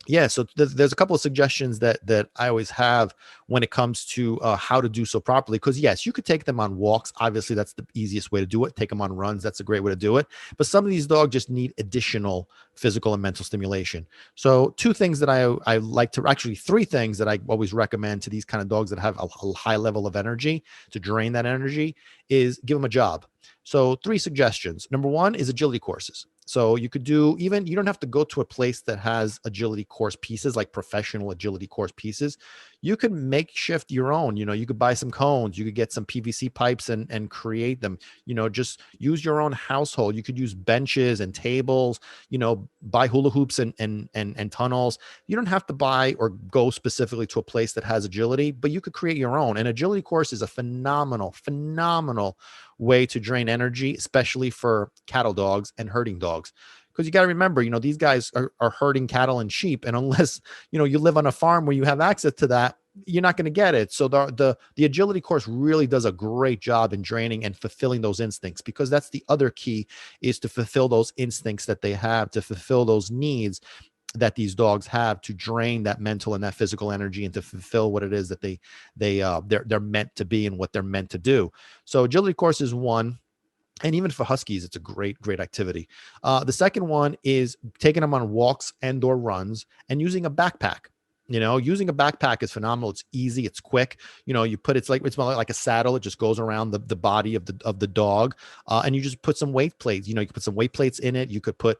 Yeah, so there's a couple of suggestions that I always have when it comes to how to do so properly. Because yes, you could take them on walks. Obviously, that's the easiest way to do it. Take them on runs. That's a great way to do it. But some of these dogs just need additional physical and mental stimulation. So two things that I like to actually three things that I always recommend to these kind of dogs that have a high level of energy to drain that energy is give them a job. So three suggestions. Number one is agility courses. So you could do even you don't have to go to a place that has agility course pieces like professional agility course pieces. You could makeshift your own. You could buy some cones, you could get some PVC pipes and create them. Just use your own household. You could use benches and tables, buy hula hoops and tunnels. You don't have to buy or go specifically to a place that has agility, but you could create your own. And agility course is a phenomenal way to drain energy, especially for cattle dogs and herding dogs. Because you got to remember, these guys are herding cattle and sheep. And unless, you live on a farm where you have access to that, you're not going to get it. So the agility course really does a great job in draining and fulfilling those instincts, because that's the other key, is to fulfill those instincts that they have, to fulfill those needs that these dogs have, to drain that mental and that physical energy and to fulfill what it is that they're meant to be and what they're meant to do. So agility course is one. And even for huskies, it's a great activity. The second one is taking them on walks and or runs and using a backpack. Using a backpack is phenomenal. It's easy, it's quick. It's like a saddle. It just goes around the body of the dog, and you just put some weight plates. You could put some weight plates in it. You could put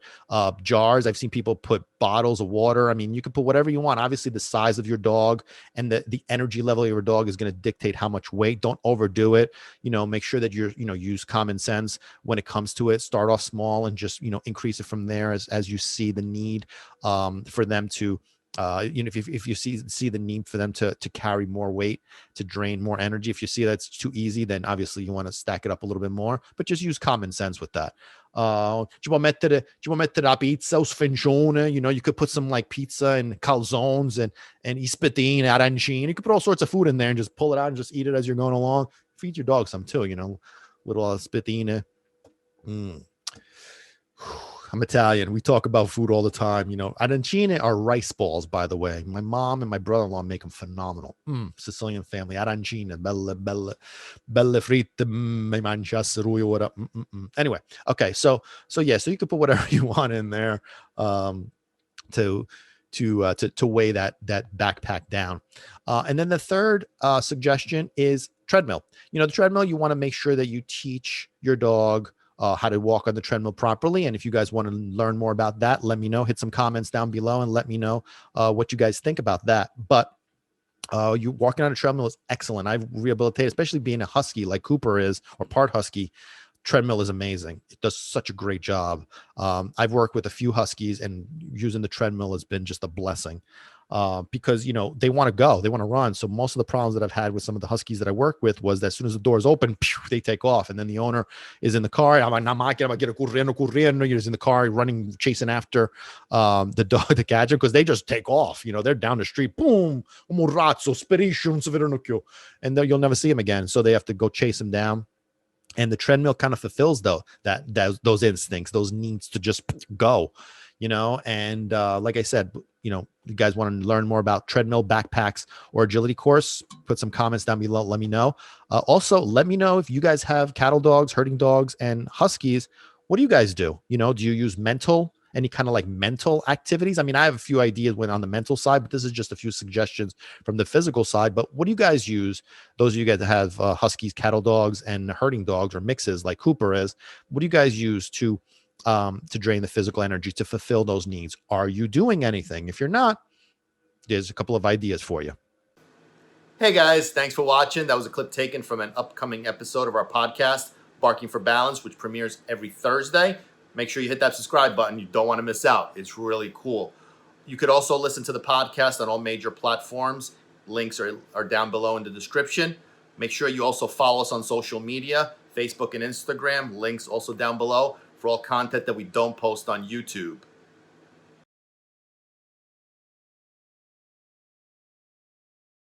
jars. I've seen people put bottles of water. I mean, you could put whatever you want. Obviously, the size of your dog and the energy level of your dog is going to dictate how much weight. Don't overdo it. Make sure that use common sense when it comes to it. Start off small and just increase it from there as you see the need for them to if you see the need for them to carry more weight, to drain more energy. If you see that's too easy, then obviously you want to stack it up a little bit more, but just use common sense with that. Ci può mettere la pizza o sfincione. You could put some like pizza and calzones and ispetine, arancine. You could put all sorts of food in there and just pull it out and just eat it as you're going along. Feed your dog some too, little spetine. Mm. I'm Italian. We talk about food all the time. Arancine are rice balls, by the way. My mom and my brother-in-law make them phenomenal. Sicilian family. Arancine, belle fritte, mi mangiassero ora. Anyway, okay. So yeah, so you could put whatever you want in there to weigh that backpack down. And then the third suggestion is treadmill. The treadmill, you want to make sure that you teach your dog how to walk on the treadmill properly. And if you guys want to learn more about that, let me know. Hit some comments down below and let me know what you guys think about that. But you walking on a treadmill is excellent. I've rehabilitated, especially being a husky like Cooper is, or part husky. Treadmill is amazing. It does such a great job. I've worked with a few huskies, and using the treadmill has been just a blessing. Because they want to go, they want to run. So most of the problems that I've had with some of the huskies that I work with was that as soon as the doors open, they take off, and then the owner is in the car. I'm like, corriendo. He's in the car running, chasing after the dog to catch him, because they just take off. They're down the street, boom, un razzo, sparisce, and then you'll never see him again. So they have to go chase him down. And the treadmill kind of fulfills those instincts, those needs to just go, and like I said, you guys want to learn more about treadmill, backpacks, or agility course, put some comments down below. Let me know. Also, let me know if you guys have cattle dogs, herding dogs, and huskies. What do you guys do? Do you use any kind of like mental activities? I mean, I have a few ideas when on the mental side, but this is just a few suggestions from the physical side. But what do you guys use? Those of you guys that have huskies, cattle dogs, and herding dogs, or mixes like Cooper is, what do you guys use to drain the physical energy, to fulfill those needs? Are you doing anything? If you're not, there's a couple of ideas for you. Hey guys, thanks for watching. That was a clip taken from an upcoming episode of our podcast, Barking for Balance, which premieres every Thursday. Make sure you hit that subscribe button. You don't want to miss out. It's really cool. You could also listen to the podcast on all major platforms. Links are down below in the description. Make sure you also follow us on social media, Facebook and Instagram. Links also down below for all content that we don't post on YouTube.